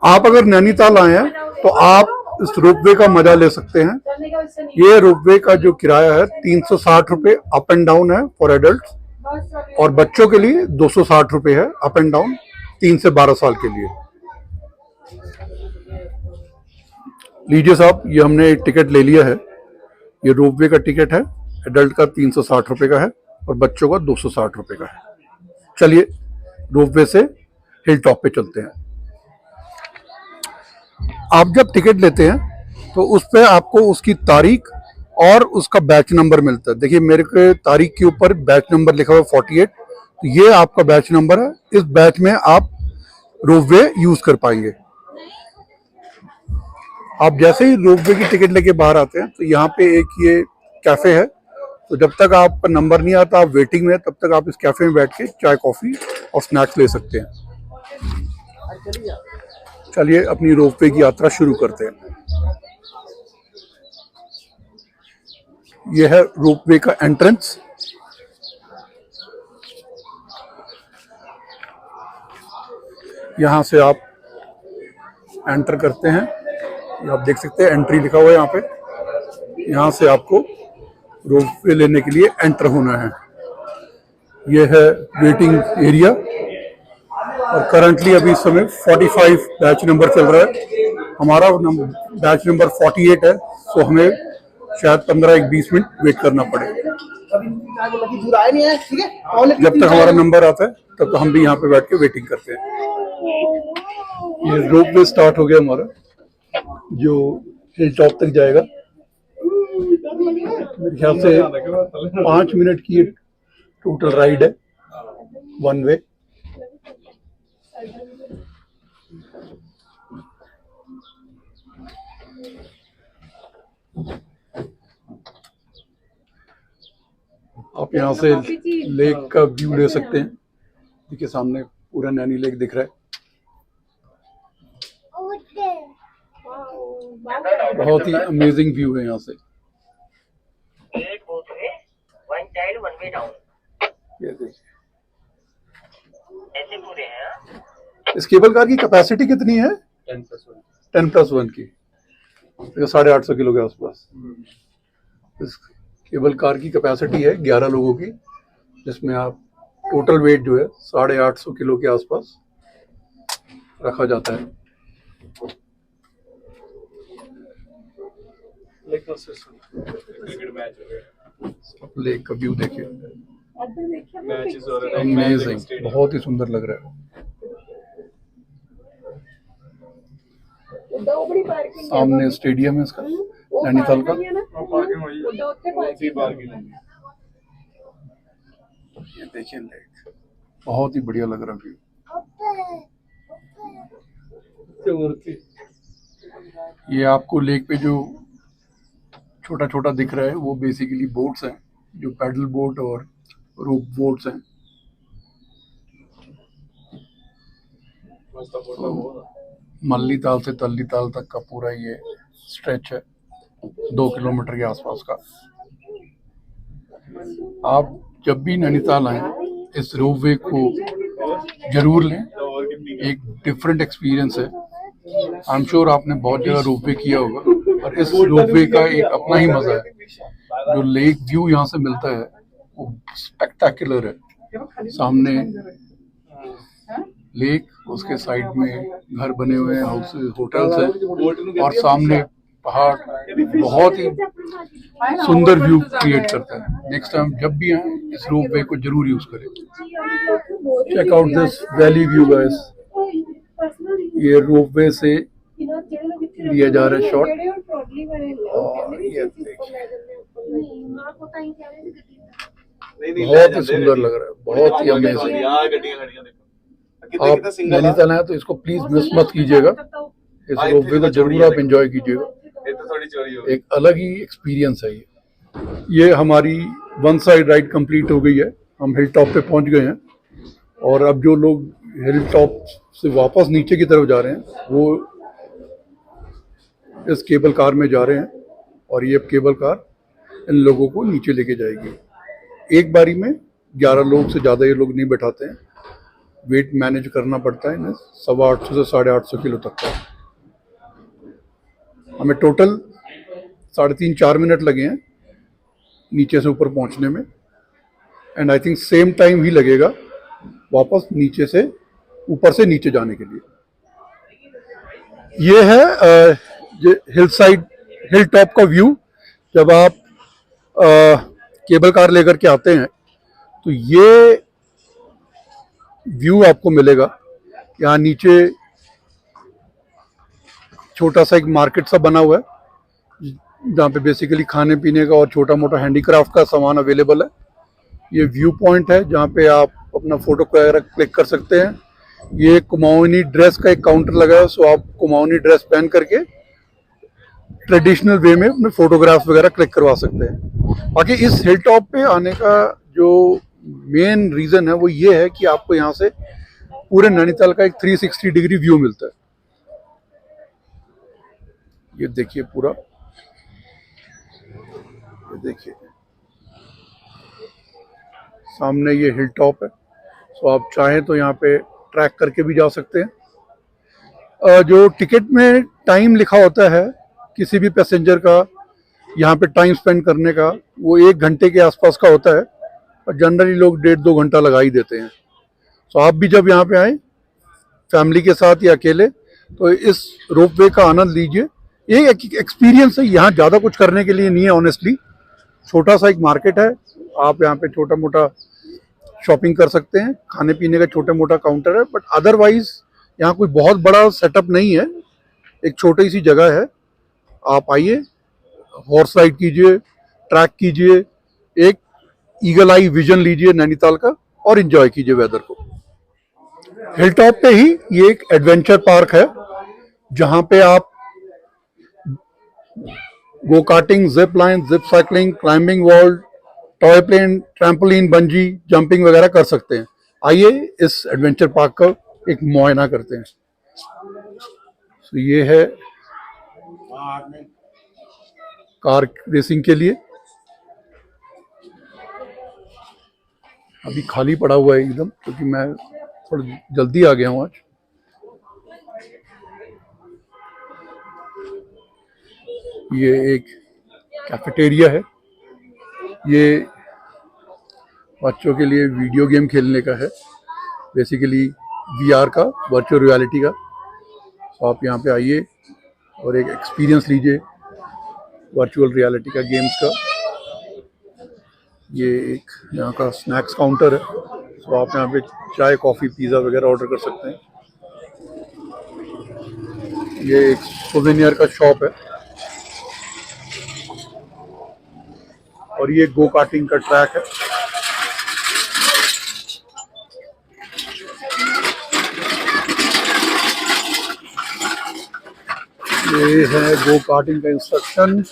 आप अगर नैनीताल आए हैं तो आप इस रोपवे का मजा ले सकते हैं। ये रोपवे का जो किराया है 360 रुपये अप एंड डाउन है फॉर एडल्ट, और बच्चों के लिए 260 रुपये है अप एंड डाउन 3 से 12 साल के लिए। लीजिए साहब, ये हमने टिकट ले लिया है। ये रोपवे का टिकट है, एडल्ट का 360 रुपये का है और बच्चों का 260 रुपये का है। चलिए रोपवे से हिल टॉप पे चलते हैं। आप जब टिकट लेते हैं तो उस पर आपको उसकी तारीख और उसका बैच नंबर मिलता है। देखिए मेरे के तारीख के ऊपर बैच नंबर लिखा हुआ है 48, तो ये आपका बैच नंबर है। इस बैच में आप रोपवे यूज कर पाएंगे। आप जैसे ही रोपवे की टिकट लेके बाहर आते हैं तो यहाँ पे एक ये कैफे है, तो जब तक आपका नंबर नहीं आता, आप वेटिंग में, तब तक आप इस कैफे में बैठ के चाय कॉफी और स्नैक्स ले सकते हैं। चलिए अपनी रोपवे की यात्रा शुरू करते हैं। यह है रोपवे का एंट्रेंस। यहाँ से आप एंटर करते हैं। आप देख सकते हैं एंट्री लिखा हुआ है यहाँ पे। यहाँ से आपको रोपवे लेने के लिए एंटर होना है। यह है वेटिंग एरिया और करंटली अभी इस समय 45 बैच नंबर चल रहा है। हमारा बैच नंबर 48 है, तो हमें शायद 15-20 मिनट वेट करना पड़ेगा। जब तक हमारा नंबर आता है तब तक हम भी यहाँ पे बैठ के वेटिंग करते हैं। ये रोपवे स्टार्ट हो गया हमारा, जो हिल टॉप तक जाएगा। मेरे ख्याल से 5 मिनट की टोटल राइड है, वन वे। आप यहाँ से लेक का व्यू ले सकते हैं। देखिए सामने पूरा नैनी लेक दिख रहा है। बहुत ही अमेजिंग व्यू है यहाँ से। ये देखिए, इस केबल कार की कैपेसिटी कितनी है? 10+1 की, 850 किलो के आसपास। इस केबल कार की कैपेसिटी है 11 लोगों की, जिसमें आप टोटल वेट जो है 850 किलो के आसपास रखा जाता है। लेक का व्यू देखिए, अमेजिंग, बहुत ही सुंदर लग रहा है। सामने स्टेडियम है इसका, नैनीताल का। ये देखिए लेक, बहुत ही बढ़िया लग रहा व्यू। ये आपको लेक पे जो छोटा छोटा दिख रहा है वो बेसिकली बोट्स हैं, जो पैडल बोट और रोप बोट्स हैं। तो मल्ली ताल से तल्ली ताल तक का पूरा ये स्ट्रेच है, 2 किलोमीटर के आसपास का। आप जब भी नैनीताल आए इस रोपवे को जरूर लें, एक डिफरेंट एक्सपीरियंस है। आई एम श्योर आपने बहुत जगह रोपवे किया होगा, और इस रोपवे का एक अपना ही मजा है। जो लेक व्यू यहाँ से मिलता है वो स्पेक्टेकुलर है। सामने लेक, उसके साइड में घर बने हुए हैं, हाउसेस, होटल्स हैं, और सामने पहाड़ बहुत ही सुंदर व्यू क्रिएट करता है। नेक्स्ट टाइम जब भी आए इस रोपवे को जरूर यूज करें। Check out this valley view guys. ये रोपवे से लिया जा रहा है शॉट, और ये बहुत ही सुंदर लग रहा है, बहुत ही अमेजिंग। आप नैनीताल आए तो इसको प्लीज मिस मत कीजिएगा। इस रोपवे को जरूर आप एंजॉय कीजिएगा, एक अलग ही एक्सपीरियंस है ये। हमारी वन साइड राइड कंप्लीट हो गई है, हम हिल टॉप पे पहुंच गए हैं, और अब जो लोग हिल टॉप से वापस नीचे की तरफ जा रहे हैं वो इस केबल कार में जा रहे हैं, और ये केबल कार इन लोगों को नीचे लेके जाएगी। एक बारी में 11 लोग से ज़्यादा ये लोग नहीं बैठाते हैं, वेट मैनेज करना पड़ता है इन्हें, 850 से 850 किलो तक का। हमें टोटल 3.5-4 मिनट लगे हैं नीचे से ऊपर पहुंचने में, and I think same time ही लगेगा वापस नीचे से ऊपर से नीचे जाने के लिए। ये है हिल टॉप का व्यू। जब आप केबल कार लेकर के आते हैं तो ये व्यू आपको मिलेगा। यहाँ नीचे छोटा सा एक मार्केट सा बना हुआ है जहाँ पे बेसिकली खाने पीने का और छोटा मोटा हैंडीक्राफ्ट का सामान अवेलेबल है। ये व्यू पॉइंट है जहाँ पे आप अपना फोटो वगैरह क्लिक कर सकते हैं। ये कुमाऊनी ड्रेस का एक काउंटर लगा है, सो आप कुमाऊनी ड्रेस पहन करके ट्रेडिशनल वे में अपने फोटोग्राफ्स वगैरह क्लिक करवा सकते हैं। बाकी इस हिल टॉप पे आने का जो मेन रीज़न है वो ये है कि आपको यहाँ से पूरे नैनीताल का एक 360 डिग्री व्यू मिलता है। ये देखिए पूरा, ये देखिए सामने ये हिल टॉप है। सो आप चाहें तो यहाँ पे ट्रैक करके भी जा सकते हैं। जो टिकट में टाइम लिखा होता है किसी भी पैसेंजर का यहाँ पे टाइम स्पेंड करने का, वो 1 घंटे के आसपास का होता है, और जनरली लोग 1.5-2 घंटा लगा ही देते हैं। तो आप भी जब यहाँ पे आए फैमिली के साथ या अकेले, तो इस रोपवे का आनंद लीजिए। ये एक एक्सपीरियंस है, यहाँ ज़्यादा कुछ करने के लिए नहीं है ऑनेस्टली। छोटा सा एक मार्केट है, आप यहाँ पे छोटा मोटा शॉपिंग कर सकते हैं, खाने पीने का छोटा मोटा काउंटर है, बट अदरवाइज यहाँ कोई बहुत बड़ा सेटअप नहीं है। एक छोटी सी जगह है, आप आइए, हॉर्स राइड कीजिए, ट्रैक कीजिए, एक ईगल आई विजन लीजिए नैनीताल का और एंजॉय कीजिए वेदर को। हिल टॉप पे ही ये एक एडवेंचर पार्क है जहाँ पे आप go karting, zip line, zip cycling, climbing wall, toy plane, trampoline, bungee jumping वगैरह कर सकते हैं। आइए इस एडवेंचर पार्क का एक मुआयना करते हैं। तो ये है कार रेसिंग के लिए, अभी खाली पड़ा हुआ है एकदम क्योंकि मैं थोड़ा जल्दी आ गया हूँ आज। ये एक कैफेटेरिया है, ये बच्चों के लिए वीडियो गेम खेलने का है, बेसिकली वीआर का, वर्चुअल रियलिटी का। तो आप यहाँ पे आइए और एक एक्सपीरियंस लीजिए वर्चुअल रियलिटी का, गेम्स का। ये एक यहाँ का स्नैक्स काउंटर है, तो आप यहाँ पे चाय, कॉफ़ी, पिज़्ज़ा वगैरह ऑर्डर कर सकते हैं। ये एक सोवेनियर का शॉप है, और ये गो कार्टिंग का ट्रैक है। ये है गो कार्टिंग का instruction.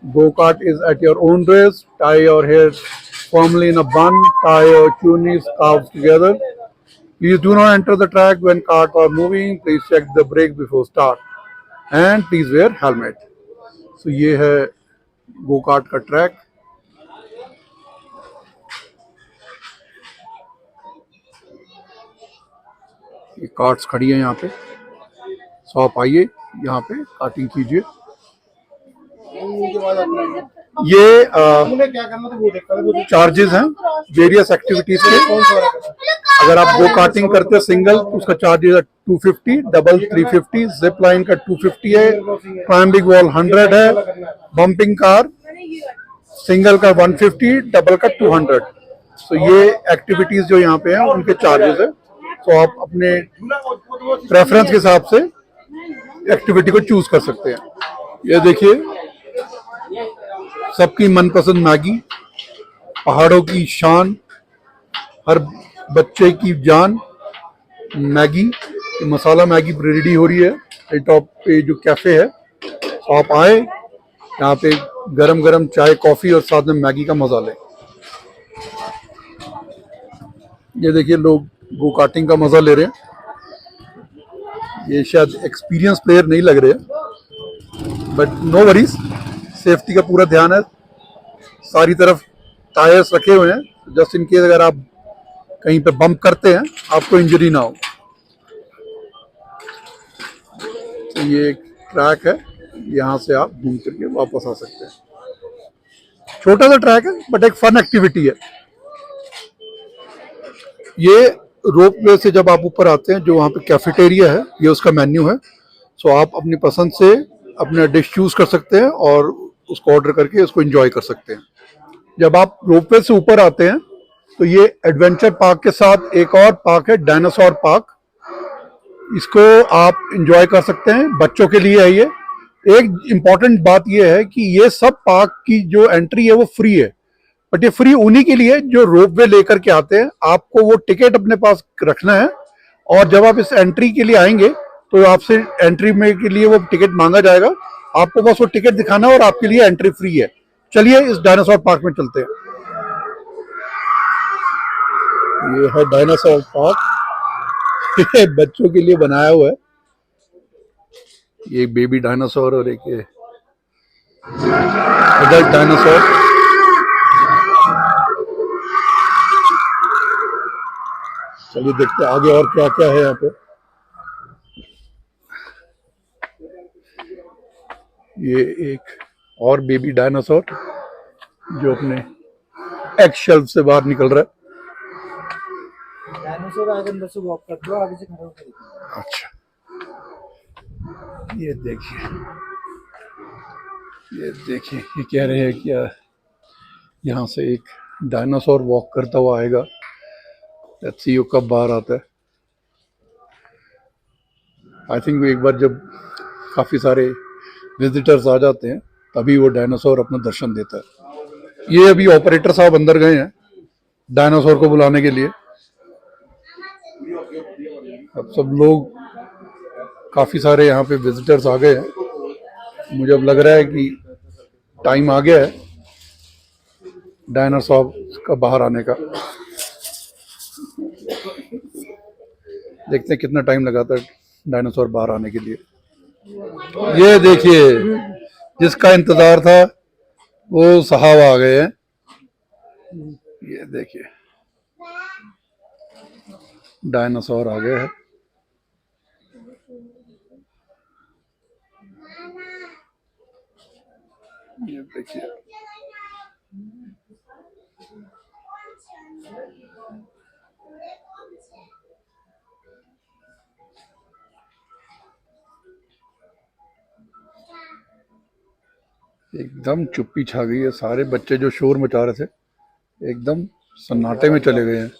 Go kart is at your own race. Tie your hair firmly in a bun. Tie your chunies, scarves together. Please do not enter the track when carts are moving. Please check the brake before start. And please wear helmet. So ये है go kart का track. ये carts खड़ी है यहाँ पे, सो आप आइए यहाँ पे कार्टिंग कीजिए। ये चार्जेस हैं वेरियस एक्टिविटीज के। अगर आप गो कार्टिंग करते हैं सिंगल तो उसका चार्जेस है 250, डबल 350, जिप लाइन का 250 है, क्लाइंबिंग वॉल 100 है, बम्पिंग कार सिंगल का 150, डबल का 200। तो ये एक्टिविटीज जो यहाँ पे हैं उनके चार्जेस है। तो आप अपने प्रेफरेंस के हिसाब से एक्टिविटी को चूज कर सकते हैं। ये देखिए सबकी मनपसंद मैगी, पहाड़ों की शान, हर बच्चे की जान मैगी। मसाला मैगी रेडी हो रही है हिल टॉप पे जो कैफे है। तो आप आए यहाँ पे, गरम गरम चाय, कॉफी और साथ में मैगी का मजा लें। ये देखिए लोग गो कार्टिंग का मजा ले रहे हैं। ये शायद एक्सपीरियंस प्लेयर नहीं लग रहे हैं, बट नो वरीज, सेफ्टी का पूरा ध्यान है। सारी तरफ टायर्स रखे हुए हैं जस्ट इन केस अगर आप कहीं पे बम्प करते हैं आपको इंजरी ना हो। तो ये एक ट्रैक है, यहाँ से आप घूम करके वापस आ सकते हैं। छोटा सा ट्रैक है बट एक फन एक्टिविटी है। ये रोप वे से जब आप ऊपर आते हैं, जो वहाँ पे कैफेटेरिया है, ये उसका मेन्यू है। सो आप अपनी पसंद से अपना डिश चूज कर सकते हैं और उसको ऑर्डर करके उसको एंजॉय कर सकते हैं। जब आप रोप वे से ऊपर आते हैं तो ये एडवेंचर पार्क के साथ एक और पार्क है, डायनासोर पार्क। इसको आप एंजॉय कर सकते हैं, बच्चों के लिए है ये। एक इम्पॉर्टेंट बात ये है कि ये सब पार्क की जो एंट्री है वो फ्री है, बट ये फ्री उन्हीं के लिए जो रोप वे लेकर के आते हैं। आपको वो टिकट अपने पास रखना है और जब आप इस एंट्री के लिए आएंगे तो आपसे एंट्री में के लिए वो टिकट मांगा जाएगा। आपको बस वो टिकट दिखाना है और आपके लिए एंट्री फ्री है। चलिए इस डायनासोर पार्क में चलते हैं। ये है डायनासोर पार्क, ये बच्चों के लिए बनाया हुआ है। ये बेबी डायनासोर और एक ये एडल्ट डायनासोर। चलिए देखते हैं आगे और क्या क्या है यहाँ पे। ये एक और बेबी डायनासोर जो अपने एग शेल्फ से बाहर निकल रहा है। डायनासोर आगे अंदर से वॉक कर दो, आगे से खड़े होकर। अच्छा, ये देखिए, ये कह रहे हैं कि यहाँ से एक डायनासोर वॉक करता हुआ आएगा। लेट्स सी वो कब बाहर आता है। आई थिंक एक बार जब काफ़ी सारे विजिटर्स आ जाते हैं तभी वो डायनासोर अपना दर्शन देता है। ये अभी ऑपरेटर साहब अंदर गए हैं डायनासोर को बुलाने के लिए। अब सब लोग, काफ़ी सारे यहाँ पे विजिटर्स आ गए हैं। मुझे अब लग रहा है कि टाइम आ गया है डायनासोर का बाहर आने का। देखते हैं कितना टाइम लगाता है डायनासोर बाहर आने के लिए। ये देखिए, जिसका इंतजार था वो साहब आ गए हैं। ये देखिए, डायनासोर आ गए हैं। ये देखिए, एकदम चुप्पी छा गई है। सारे बच्चे जो शोर मचा रहे थे एकदम सन्नाटे में चले गए हैं।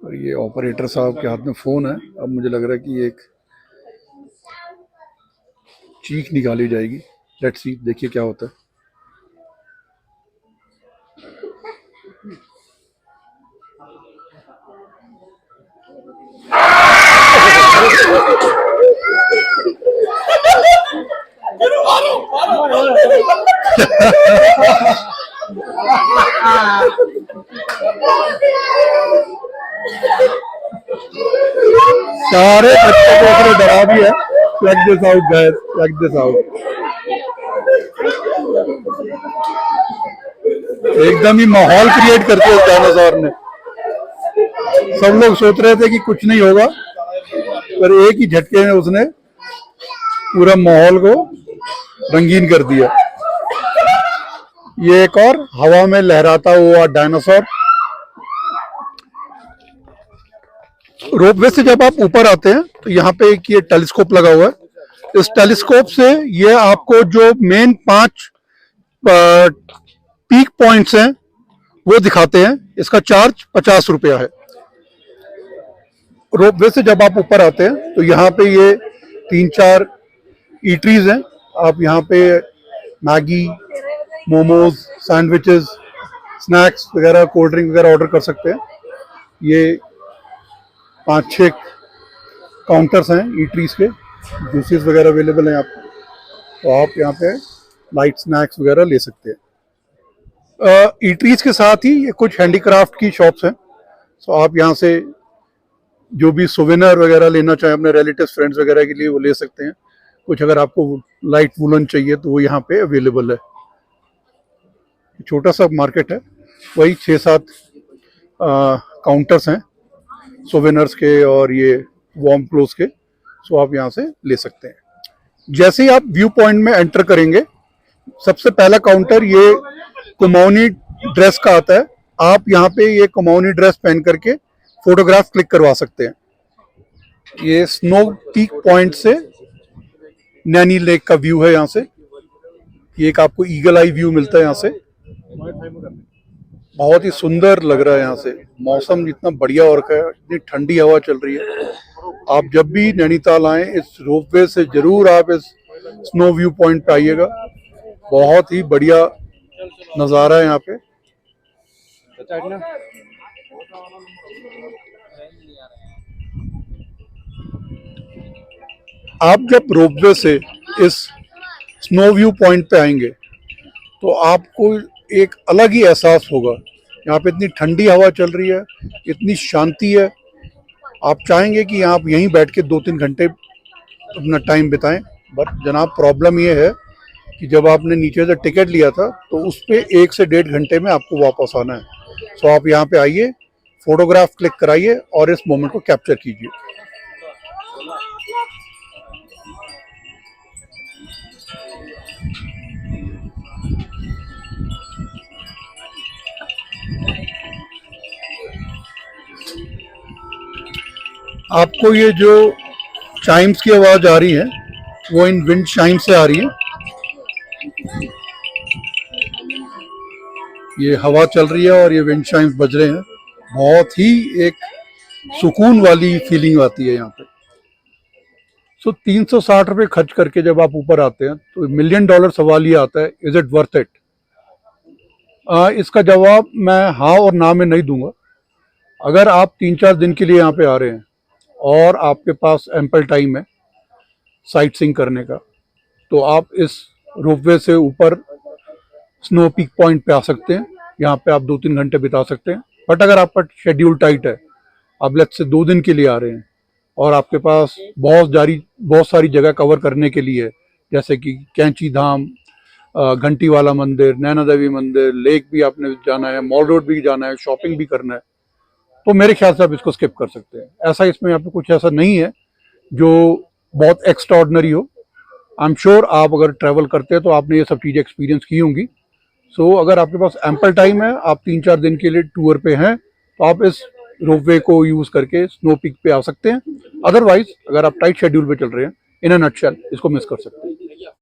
और ये ऑपरेटर साहब के हाथ में फोन है। अब मुझे लग रहा है कि एक चीख निकाली जाएगी। लेट्स सी, देखिए क्या होता है। सारे बच्चों को उसने डरा भी है। Check this out, guys. Check this out. एकदम ही माहौल क्रिएट करके उस डायनासोर ने। सब लोग सोच रहे थे कि कुछ नहीं होगा, पर एक ही झटके में उसने पूरा माहौल को रंगीन कर दिया। ये एक और हवा में लहराता हुआ डायनासोर। रोपवे से जब आप ऊपर आते हैं तो यहाँ पे एक ये टेलीस्कोप लगा हुआ है। इस टेलीस्कोप से ये आपको जो मेन 5 पीक पॉइंट्स हैं वो दिखाते हैं। इसका चार्ज 50 रुपया है। रोपवे से जब आप ऊपर आते हैं तो यहाँ पे ये 3-4 ईटरीज हैं। आप यहाँ पे मैगी, मोमोज, सैंडविचेस, स्नैक्स वगैरह, कोल्ड ड्रिंक वगैरह ऑर्डर कर सकते हैं। ये 5-6 काउंटर्स हैं ईटरीज के। जूसेस वगैरह अवेलेबल हैं आपको, तो आप यहाँ पे लाइट स्नैक्स वगैरह ले सकते हैं। ईटरीज के साथ ही ये कुछ हैंडीक्राफ्ट की शॉप्स हैं। तो आप यहाँ से जो भी सोवेनियर वगैरह लेना चाहें अपने रिलेटिव्स, फ्रेंड्स वगैरह के लिए, वो ले सकते हैं। कुछ अगर आपको लाइट वुलन चाहिए तो वो यहाँ पे अवेलेबल है। छोटा सा मार्केट है, वही 6-7 काउंटर्स हैं सोवेनर्स के और ये वार्म क्लोथ्स के, सो आप यहाँ से ले सकते हैं। जैसे ही आप व्यू पॉइंट में एंटर करेंगे, सबसे पहला काउंटर ये कुमाऊनी ड्रेस का आता है। आप यहाँ पे ये कुमाऊनी ड्रेस पहन करके फोटोग्राफ क्लिक करवा सकते हैं। ये स्नो पीक पॉइंट से नैनी लेक का व्यू है। यहाँ से ये एक आपको ईगल आई व्यू मिलता है यहाँ से, बहुत ही सुंदर लग रहा है। यहाँ से मौसम इतना बढ़िया हो रखा है, इतनी ठंडी हवा चल रही है। आप जब भी नैनीताल आए इस रोपवे से जरूर आप इस स्नो व्यू पॉइंट पे आइएगा, बहुत ही बढ़िया नज़ारा है यहाँ पे। आप जब रोपवे से इस स्नो व्यू पॉइंट पे आएंगे तो आपको एक अलग ही एहसास होगा। यहाँ पे इतनी ठंडी हवा चल रही है, इतनी शांति है, आप चाहेंगे कि आप यहीं बैठ के 2-3 घंटे अपना टाइम बिताएं। बट जनाब प्रॉब्लम ये है कि जब आपने नीचे से टिकट लिया था तो उस पे 1 से 1.5 घंटे में आपको वापस आना है। सो आप यहाँ पे आइए, फोटोग्राफ क्लिक कराइए और इस मोमेंट को कैप्चर कीजिए। आपको ये जो चाइम्स की आवाज आ रही है वो इन विंड चाइम से आ रही है। ये हवा चल रही है और ये विंड चाइम्स बज रहे हैं। बहुत ही एक सुकून वाली फीलिंग आती है यहाँ पे। सो 360 रुपये खर्च करके जब आप ऊपर आते हैं तो $1 मिलियन सवाल ये आता है, इज इट वर्थ इट? इसका जवाब मैं हाँ और ना में नहीं दूंगा। अगर आप 3-4 दिन के लिए यहाँ पे आ रहे हैं और आपके पास एम्पल टाइम है साइट सीइंग करने का, तो आप इस रोपवे से ऊपर स्नो पीक पॉइंट पे आ सकते हैं। यहाँ पे आप 2-3 घंटे बिता सकते हैं। बट अगर आपका शेड्यूल टाइट है, आप लेट्स से 2 दिन के लिए आ रहे हैं और आपके पास बहुत सारी जगह कवर करने के लिए है, जैसे कि कैंची धाम, घंटी वाला मंदिर, नैना देवी मंदिर, लेक भी आपने जाना है, मॉल रोड भी जाना है, शॉपिंग भी करना है, तो मेरे ख्याल से आप इसको स्किप कर सकते हैं। ऐसा इसमें यहाँ पे कुछ ऐसा नहीं है जो बहुत एक्स्ट्रा ऑर्डिनरी हो। आई एम श्योर आप अगर ट्रैवल करते हैं तो आपने ये सब चीज़ें एक्सपीरियंस की होंगी। सो अगर आपके पास एम्पल टाइम है, आप 3-4 दिन के लिए टूर पे हैं, तो आप इस रोपवे को यूज़ करके स्नो पीक पे आ सकते हैं। अदरवाइज अगर आप टाइट शेड्यूल पे चल रहे हैं, इन अ नटशेल इसको मिस कर सकते हैं।